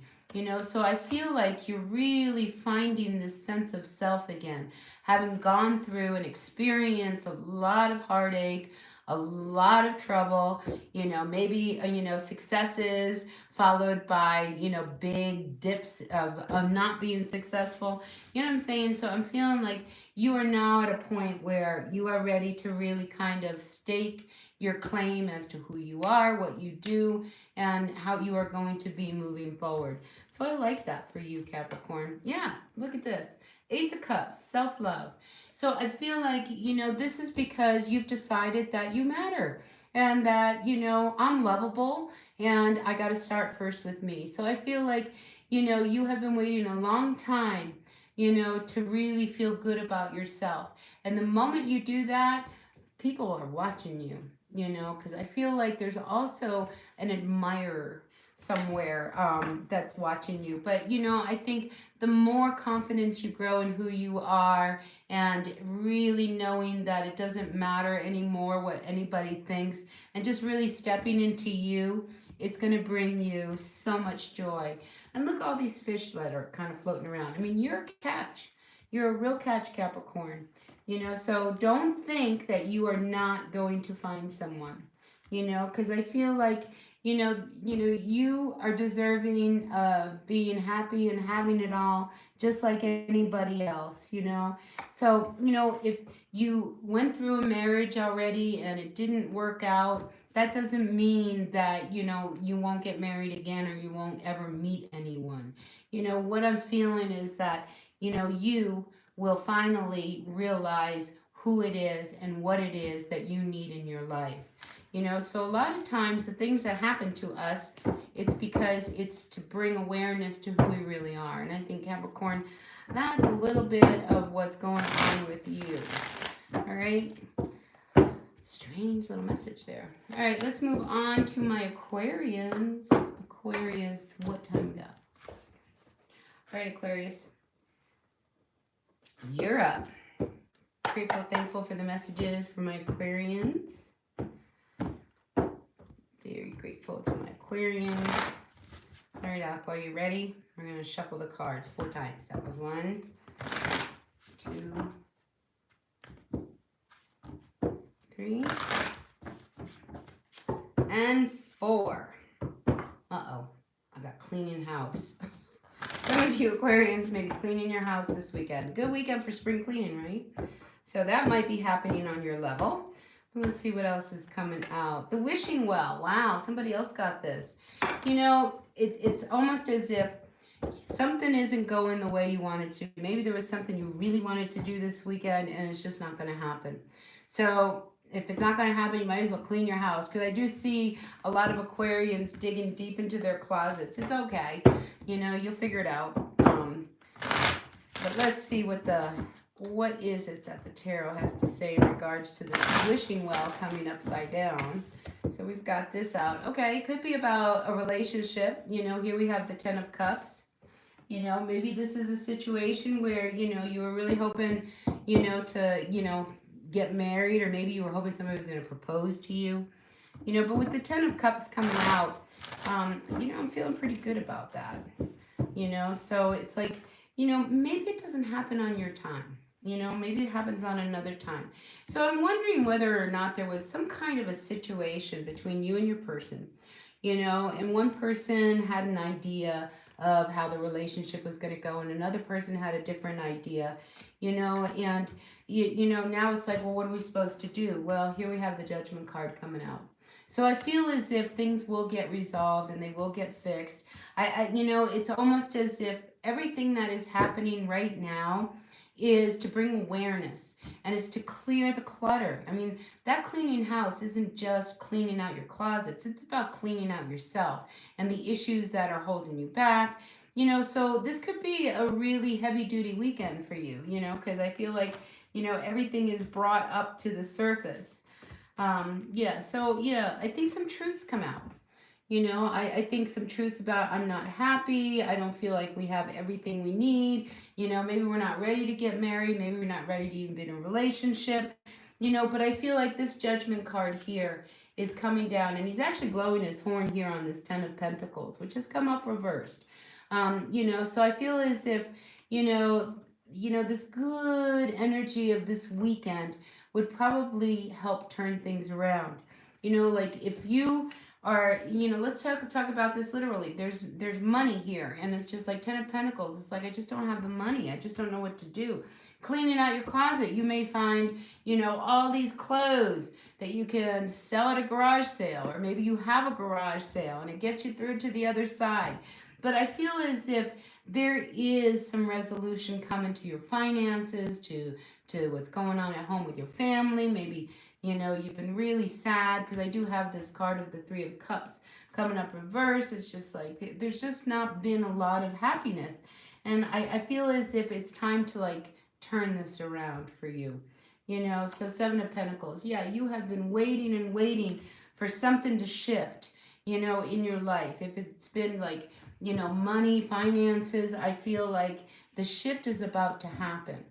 So I feel like you're really finding this sense of self again, having gone through and experienced a lot of heartache, a lot of trouble, maybe, successes followed by, big dips of not being successful. You know what I'm saying? So I'm feeling like you are now at a point where you are ready to really kind of stake your claim as to who you are, what you do, and how you are going to be moving forward. So I like that for you, Capricorn. Yeah, look at this. Ace of Cups, self-love. So I feel like, this is because you've decided that you matter and that, I'm lovable and I got to start first with me. So I feel like, you have been waiting a long time, to really feel good about yourself. And the moment you do that, people are watching you, because I feel like there's also an admirer somewhere that's watching you. But, I think the more confidence you grow in who you are and really knowing that it doesn't matter anymore what anybody thinks and just really stepping into you, it's going to bring you so much joy. And look, all these fish that are kind of floating around. I mean, you're a catch. You're a real catch, Capricorn. So don't think that you are not going to find someone. because I feel like, you are deserving of being happy and having it all just like anybody else. So, if you went through a marriage already and it didn't work out, that doesn't mean that, you won't get married again or you won't ever meet anyone. What I'm feeling is that, you will finally realize who it is and what it is that you need in your life. So a lot of times the things that happen to us, it's because it's to bring awareness to who we really are. And I think, Capricorn, that's a little bit of what's going on with you. All right. Strange little message there. All right, let's move on to my Aquarians. Aquarius, what time we got? All right, Aquarius, you're up. Grateful, thankful for the messages for my Aquarians. Very grateful to my Aquarians. All right, Aqua, are you ready? We're going to shuffle the cards 4 times. That was 1, 2, 3, and 4. Uh-oh, I got cleaning house. Some of you Aquarians may be cleaning your house this weekend. Good weekend for spring cleaning, right? So that might be happening on your level. Let's see what else is coming out. The wishing well. Wow, somebody else got this. It's almost as if something isn't going the way you wanted to. Maybe there was something you really wanted to do this weekend and it's just not going to happen. So if it's not going to happen, you might as well clean your house, because I do see a lot of Aquarians digging deep into their closets. It's okay. You'll figure it out. But let's see what is it that the tarot has to say in regards to this wishing well coming upside down. So we've got this out. Okay, it could be about a relationship. Here we have the 10 of Cups. Maybe this is a situation where, you were really hoping, to, get married, or maybe you were hoping somebody was going to propose to you. But with the 10 of Cups coming out, I'm feeling pretty good about that. So it's like, maybe it doesn't happen on your time. Maybe it happens on another time. So I'm wondering whether or not there was some kind of a situation between you and your person, and one person had an idea of how the relationship was going to go, and another person had a different idea, and now it's like, well, what are we supposed to do? Well, here we have the Judgment card coming out. So I feel as if things will get resolved and they will get fixed. It's almost as if everything that is happening right now is to bring awareness, and it's to clear the clutter. I mean, that cleaning house isn't just cleaning out your closets, it's about cleaning out yourself and the issues that are holding you back. So this could be a really heavy duty weekend for you, because I feel like, everything is brought up to the surface. I think some truths come out. I think some truths about, I'm not happy. I don't feel like we have everything we need. Maybe we're not ready to get married. Maybe we're not ready to even be in a relationship. But I feel like this Judgment card here is coming down, and he's actually blowing his horn here on this 10 of Pentacles, which has come up reversed. So I feel as if, this good energy of this weekend would probably help turn things around. Like if you are, let's talk about this literally. There's money here, and it's just like 10 of Pentacles. It's like, I just don't have the money. I just don't know what to do. Cleaning out your closet, you may find, all these clothes that you can sell at a garage sale, or maybe you have a garage sale and it gets you through to the other side. But I feel as if there is some resolution coming to your finances, to what's going on at home with your family. Maybe, you've been really sad, because I do have this card of the 3 of Cups coming up reversed. It's just like, there's just not been a lot of happiness. And I feel as if it's time to like turn this around for you. So 7 of Pentacles. Yeah, you have been waiting and waiting for something to shift, in your life. If it's been like, money, finances, I feel like the shift is about to happen.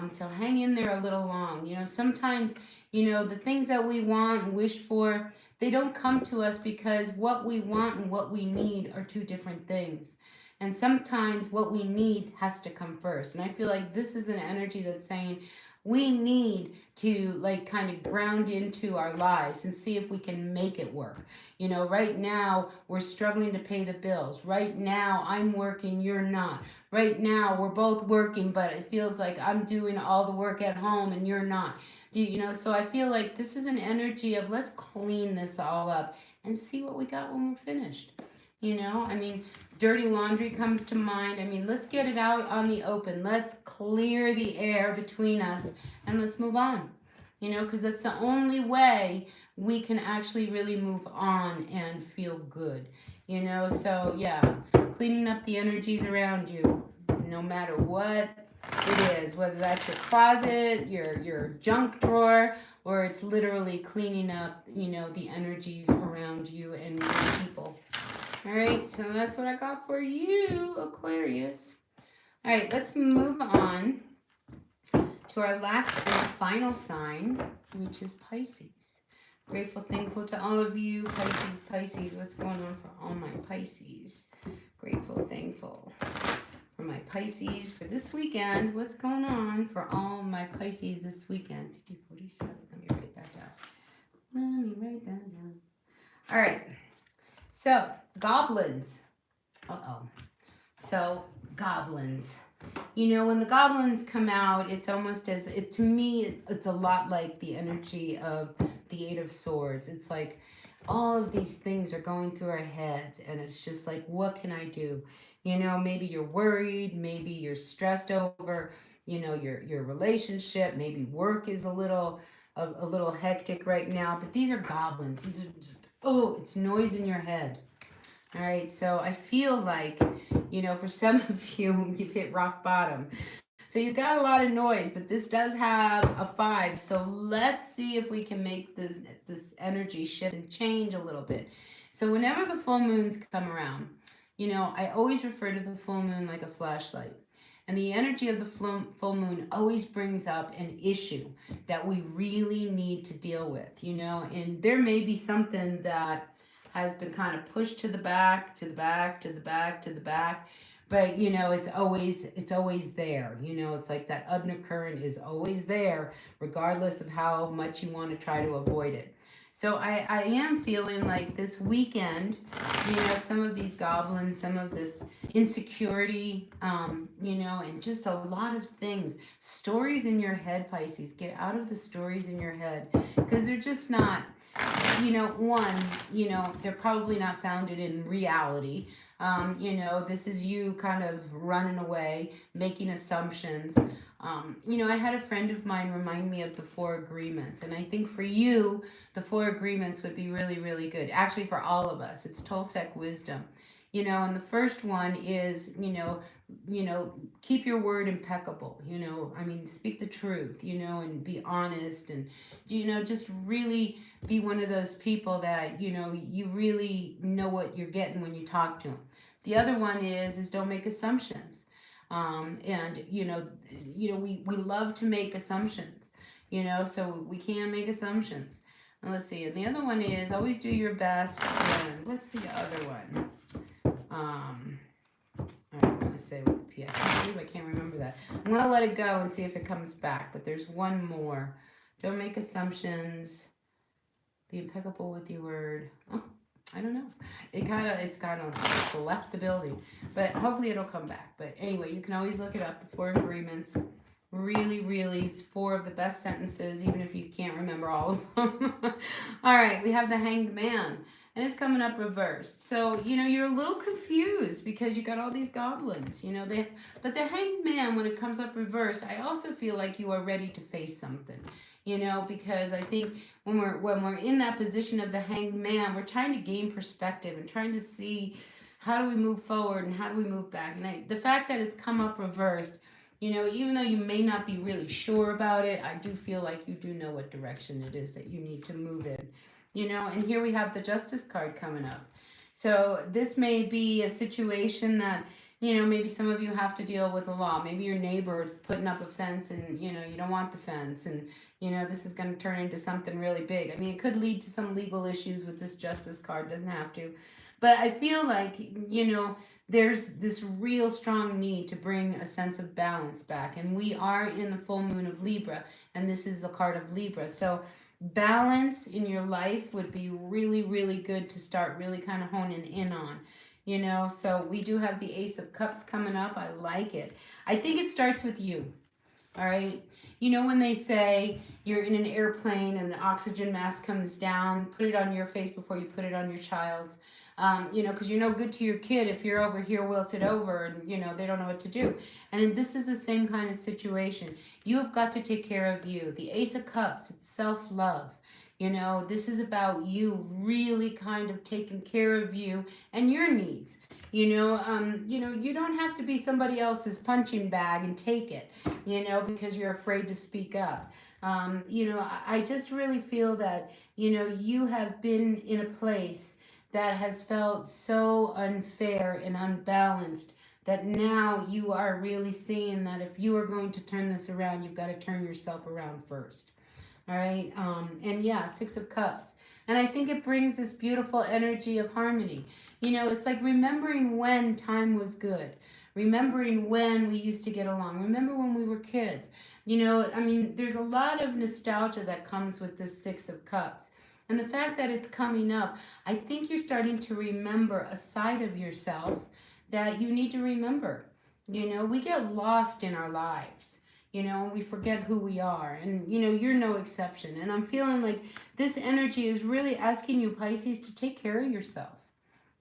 So hang in there a little long. Sometimes, the things that we want and wish for, they don't come to us because what we want and what we need are 2 different things. And sometimes what we need has to come first. And I feel like this is an energy that's saying, We need to like kind of ground into our lives and see if we can make it work. You know, right now we're struggling to pay the bills. Right now I'm working, you're not. Right now we're both working, but it feels like I'm doing all the work at home and you're not. You know, so I feel like this is an energy of let's clean this all up and see what we got when we're finished. You know, I mean, dirty laundry comes to mind. I mean, let's get it out on the open. Let's clear the air between us and let's move on. You know, because that's the only way we can actually really move on and feel good. You know, so yeah, cleaning up the energies around you, no matter what it is, whether that's your closet, your junk drawer, or it's literally cleaning up, you know, the energies around you and your people. All right, so that's what I got for you, Aquarius. All right, let's move on to our last and final sign, which is Pisces. Grateful, thankful to all of you, Pisces, Pisces. What's going on for all my Pisces? Grateful, thankful for my Pisces for this weekend. What's going on for all my Pisces this weekend? 5047. Let me write that down. All right. So, goblins. Uh-oh. So, goblins. You know, when the goblins come out, it's almost as, it to me, it's a lot like the energy of the Eight of Swords. It's like all of these things are going through our heads, and it's just like, what can I do? You know, maybe you're worried, maybe you're stressed over, you know, your relationship, maybe work is a little hectic right now, but these are goblins. These are just, oh, it's noise in your head. All right, so I feel like, you know, for some of you, you've hit rock bottom. So you've got a lot of noise, but this does have a 5. So let's see if we can make this energy shift and change a little bit. So whenever the full moons come around, you know, I always refer to the full moon like a flashlight. And the energy of the full moon always brings up an issue that we really need to deal with, you know, and there may be something that has been kind of pushed to the back, to the back, to the back, to the back. But you know, it's always there. You know, it's like that undercurrent is always there, regardless of how much you want to try to avoid it. So I am feeling like this weekend, you know, some of these goblins, some of this insecurity, you know, and just a lot of things. Stories in your head, Pisces. Get out of the stories in your head because they're just not, you know, one, you know, they're probably not founded in reality. You know, this is you kind of running away, making assumptions. You know, I had a friend of mine remind me of the Four Agreements, and I think for you, the Four Agreements would be really, really good. Actually, for all of us, it's Toltec wisdom. You know, and the first one is, you know, keep your word impeccable. You know, I mean, speak the truth. You know, and be honest, and you know, just really be one of those people that you know you really know what you're getting when you talk to them. The other one is don't make assumptions. And we love to make assumptions. You know, so we can make assumptions. And let's see. And the other one is always do your best. And what's the other one? Um, I'm gonna say with P. I can't believe I can't remember that. I'm gonna let it go and see if it comes back. But there's one more. Don't make assumptions. Be impeccable with your word. Oh, I don't know. It's kind of left the building, but hopefully it'll come back. But anyway, you can always look it up. The Four Agreements. Really, really, 4 of the best sentences, even if you can't remember all of them. All right, we have the Hanged Man, and it's coming up reversed. So you know you're a little confused because you got all these goblins. You know but the Hanged Man, when it comes up reversed, I also feel like you are ready to face something. You know, because I think when we're in that position of the Hanged Man, we're trying to gain perspective and trying to see how do we move forward and how do we move back. And the fact that it's come up reversed, you know, even though you may not be really sure about it, I do feel like you do know what direction it is that you need to move in. You know, and here we have the Justice card coming up. So this may be a situation that, you know, maybe some of you have to deal with the law. Maybe your neighbor is putting up a fence and, you know, you don't want the fence. And, you know, this is going to turn into something really big. I mean, it could lead to some legal issues with this Justice card. Doesn't have to. But I feel like, you know, there's this real strong need to bring a sense of balance back. And we are in the full moon of Libra, and this is the card of Libra. So, balance in your life would be really, really good to start really kind of honing in on. So we do have the Ace of Cups coming up. I like it. I think it starts with you. All right. When they say you're in an airplane and the oxygen mask comes down, put it on your face before you put it on your child's. Because you're no good to your kid if you're over here wilted over and, they don't know what to do. And this is the same kind of situation. You have got to take care of you. The Ace of Cups, it's self love. This is about you really kind of taking care of you and your needs. You don't have to be somebody else's punching bag and take it, because you're afraid to speak up. I just really feel that, you have been in a place that has felt so unfair and unbalanced that now you are really seeing that if you are going to turn this around, you've got to turn yourself around first. All right. And yeah, Six of Cups. And I think it brings this beautiful energy of harmony. It's like remembering when time was good, remembering when we used to get along, remember when we were kids. There's a lot of nostalgia that comes with this Six of Cups. And the fact that it's coming up, I think you're starting to remember a side of yourself that you need to remember. We get lost in our lives. We forget who we are. And, you're no exception. And I'm feeling like this energy is really asking you, Pisces, to take care of yourself,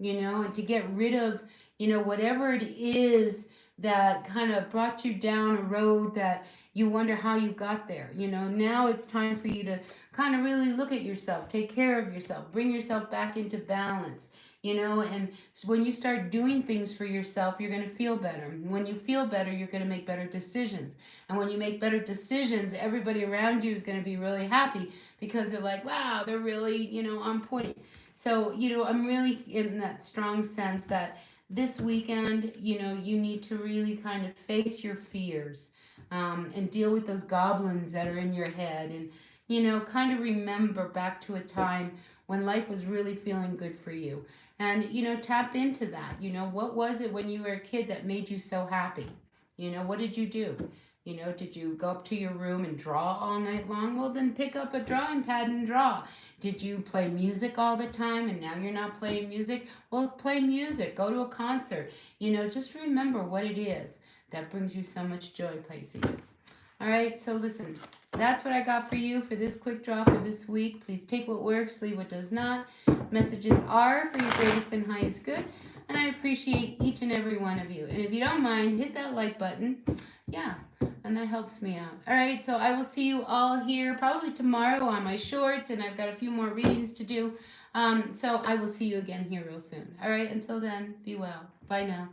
and to get rid of, whatever it is that kind of brought you down a road that you wonder how you got there. Now it's time for you to kind of really look at yourself, take care of yourself, bring yourself back into balance. And when you start doing things for yourself, you're going to feel better. When you feel better, you're going to make better decisions. And when you make better decisions, everybody around you is going to be really happy because they're like, wow, they're really, on point. So, I'm really in that strong sense that this weekend, you need to really kind of face your fears, and deal with those goblins that are in your head, and, kind of remember back to a time when life was really feeling good for you. And, tap into that. What was it when you were a kid that made you so happy? What did you do? Did you go up to your room and draw all night long? Well, then pick up a drawing pad and draw. Did you play music all the time and now you're not playing music? Well, play music. Go to a concert. Just remember what it is that brings you so much joy, Pisces. All right, so listen, that's what I got for you for this quick draw for this week. Please take what works, leave what does not. Messages are for your greatest and highest good, and I appreciate each and every one of you. And if you don't mind, hit that like button. Yeah, and that helps me out. All right, so I will see you all here probably tomorrow on my shorts, and I've got a few more readings to do. So I will see you again here real soon. All right, until then, be well. Bye now.